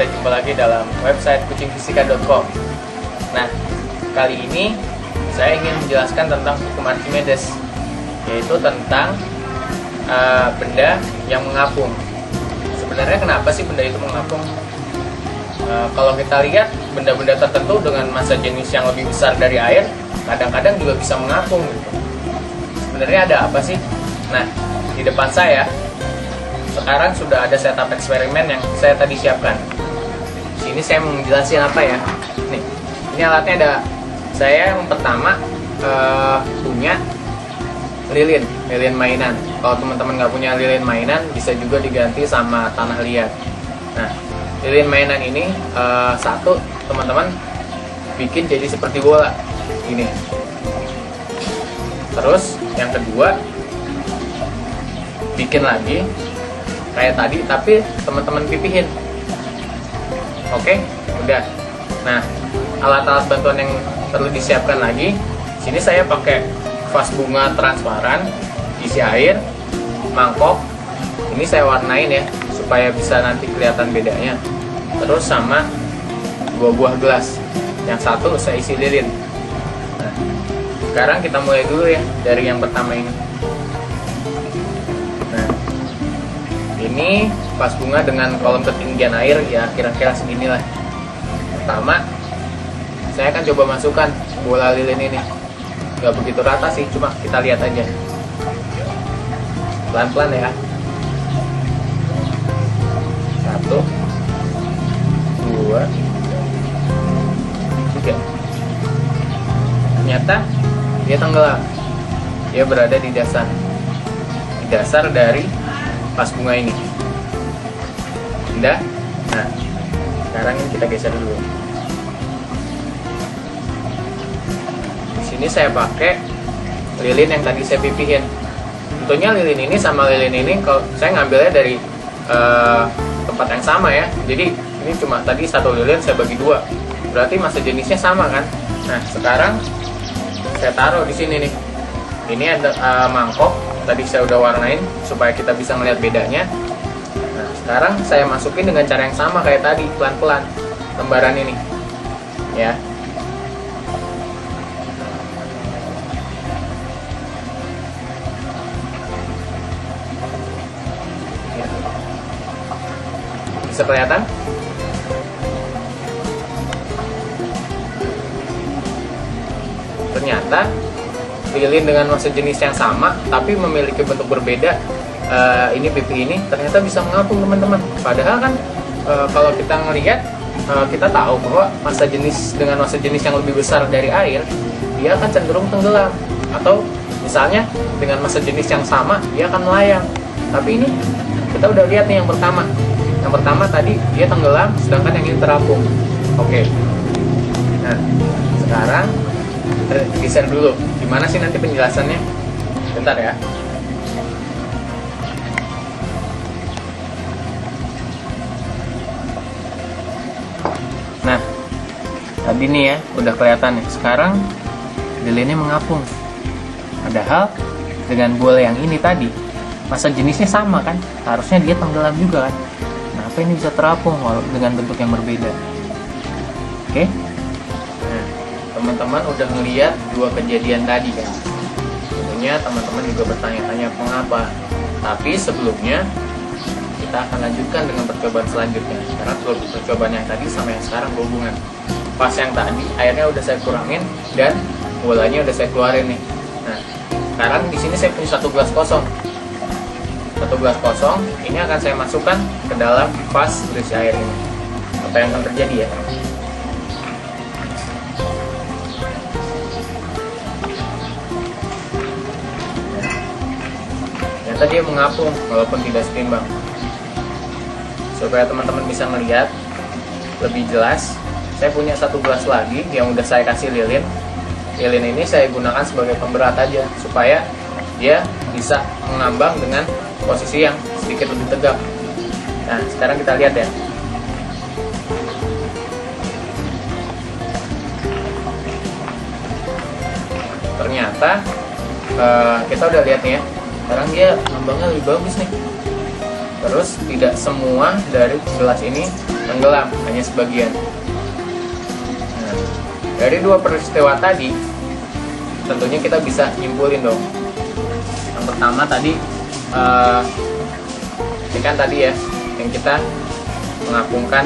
kita jumpa lagi dalam website kucingfisika.com. Nah, kali ini saya ingin menjelaskan tentang hukum Archimedes, yaitu tentang benda yang mengapung. Sebenarnya kenapa sih benda itu mengapung? Kalau kita lihat benda-benda tertentu dengan massa jenis yang lebih besar dari air, kadang-kadang juga bisa mengapung gitu. Sebenarnya ada apa sih? Nah, di depan saya sekarang sudah ada setup eksperimen yang saya tadi siapkan. Di sini saya mau menjelaskan apa ya. Nih, ini alatnya ada. Saya yang pertama punya lilin mainan. Kalau teman-teman nggak punya lilin mainan, bisa juga diganti sama tanah liat. Nah, lilin mainan ini satu teman-teman bikin jadi seperti bola ini. Terus yang kedua bikin lagi kayak tadi, tapi teman-teman pipihin. Oke, udah. Nah, alat-alat bantuan yang perlu disiapkan lagi. Sini saya pakai vas bunga transparan, isi air, mangkok. Ini saya warnain ya, supaya bisa nanti kelihatan bedanya. Terus sama 2 buah gelas. Yang satu saya isi lilin. Nah, sekarang kita mulai dulu ya dari yang pertama ini. Nah, ini vas bunga dengan kolom ketinggian air ya kira-kira seginilah. Pertama, saya akan coba masukkan bola lilin ini. Gak begitu rata sih, cuma kita lihat aja. Pelan-pelan ya. 1, 2, 3. Ternyata dia tenggelam. Dia berada di dasar. Di dasar dari vas bunga ini. Udah? Nah, sekarang kita geser dulu. Di sini saya pakai lilin yang tadi saya pipihin. Tentunya lilin ini sama lilin ini kalau saya ngambilnya dari tempat yang sama ya. Jadi ini cuma tadi satu lilin saya bagi 2. Berarti massa jenisnya sama kan? Nah, sekarang saya taruh di sini nih. Ini ada mangkok. Tadi saya udah warnain supaya kita bisa melihat bedanya. Nah, sekarang saya masukin dengan cara yang sama kayak tadi, pelan-pelan lembaran ini. Ya. Bisa kelihatan? Ternyata lilin dengan massa jenis yang sama tapi memiliki bentuk berbeda, ini pipi ini ternyata bisa mengapung teman-teman. Padahal kan kalau kita ngelihat, kita tahu bahwa massa jenis dengan massa jenis yang lebih besar dari air, dia akan cenderung tenggelam. Atau misalnya dengan massa jenis yang sama, dia akan melayang. Tapi ini kita udah lihat nih yang pertama. Yang pertama tadi dia tenggelam, sedangkan yang ini terapung. Oke. Nah, sekarang kita geser dulu. Gimana sih nanti penjelasannya? Bentar ya. Nah, tadi nih ya, udah kelihatan nih. Sekarang lilinnya mengapung. Padahal dengan bola yang ini tadi, massa jenisnya sama kan? Harusnya dia tenggelam juga kan? Kenapa ini bisa terapung walau dengan bentuk yang berbeda? Oke? Nah, teman-teman udah ngeliat 2 kejadian tadi kan? Tentunya teman-teman juga bertanya-tanya mengapa. Tapi sebelumnya kita akan lanjutkan dengan percobaan selanjutnya. Karena percobaan yang tadi sama yang sekarang berhubungan. Pas yang tadi airnya udah saya kurangin dan bolanya udah saya keluarin nih. Nah, sekarang di sini saya punya 1 gelas kosong. 1 gelas kosong ini akan saya masukkan ke dalam vas berisi air ini. Apa yang akan terjadi ya? Ternyata dia mengapung walaupun tidak seimbang. Supaya teman-teman bisa melihat lebih jelas, saya punya 1 gelas lagi yang udah saya kasih lilin. Lilin ini saya gunakan sebagai pemberat aja supaya dia bisa mengambang dengan posisi yang sedikit lebih tegak. Nah, sekarang kita lihat ya. Ternyata kita udah lihat nih ya. Sekarang dia ngambangnya lebih bagus nih. Terus tidak semua dari gelas ini tenggelam, hanya sebagian. Nah, dari dua peristiwa tadi, tentunya kita bisa nyimpulin dong. Yang pertama tadi, ini kan tadi ya, yang kita mengapungkan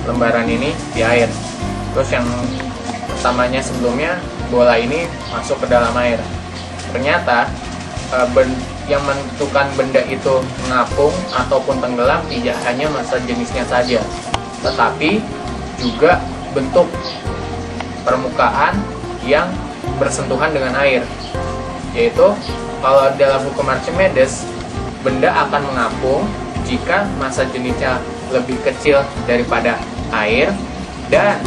lembaran ini di air. Terus yang pertamanya sebelumnya, bola ini masuk ke dalam air. Ternyata yang menentukan benda itu mengapung ataupun tenggelam tidak hanya massa jenisnya saja, tetapi juga bentuk permukaan yang bersentuhan dengan air. Yaitu kalau dalam hukum Archimedes, benda akan mengapung jika massa jenisnya lebih kecil daripada air dan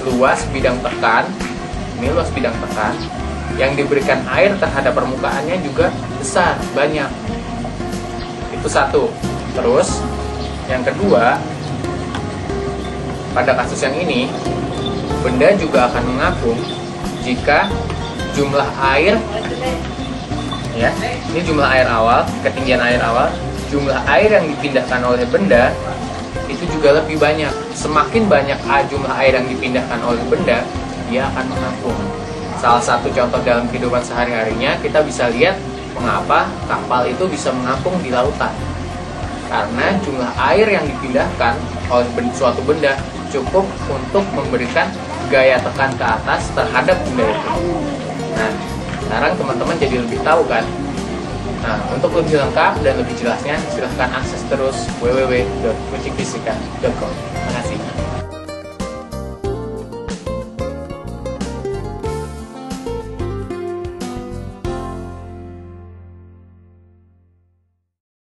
luas bidang tekan, ini luas bidang tekan yang diberikan air terhadap permukaannya juga besar, banyak. Itu satu. Terus yang kedua, pada kasus yang ini, benda juga akan mengapung jika jumlah air, ya, ini jumlah air awal, ketinggian air awal, jumlah air yang dipindahkan oleh benda itu juga lebih banyak. Semakin banyak jumlah air yang dipindahkan oleh benda, dia akan mengapung. Salah satu contoh dalam kehidupan sehari-harinya, kita bisa lihat mengapa kapal itu bisa mengapung di lautan. Karena jumlah air yang dipindahkan oleh suatu benda cukup untuk memberikan gaya tekan ke atas terhadap benda itu. Nah, sekarang teman-teman jadi lebih tahu kan? Nah, untuk lebih lengkap dan lebih jelasnya, silahkan akses terus www.kucingfisika.com. Terima kasih.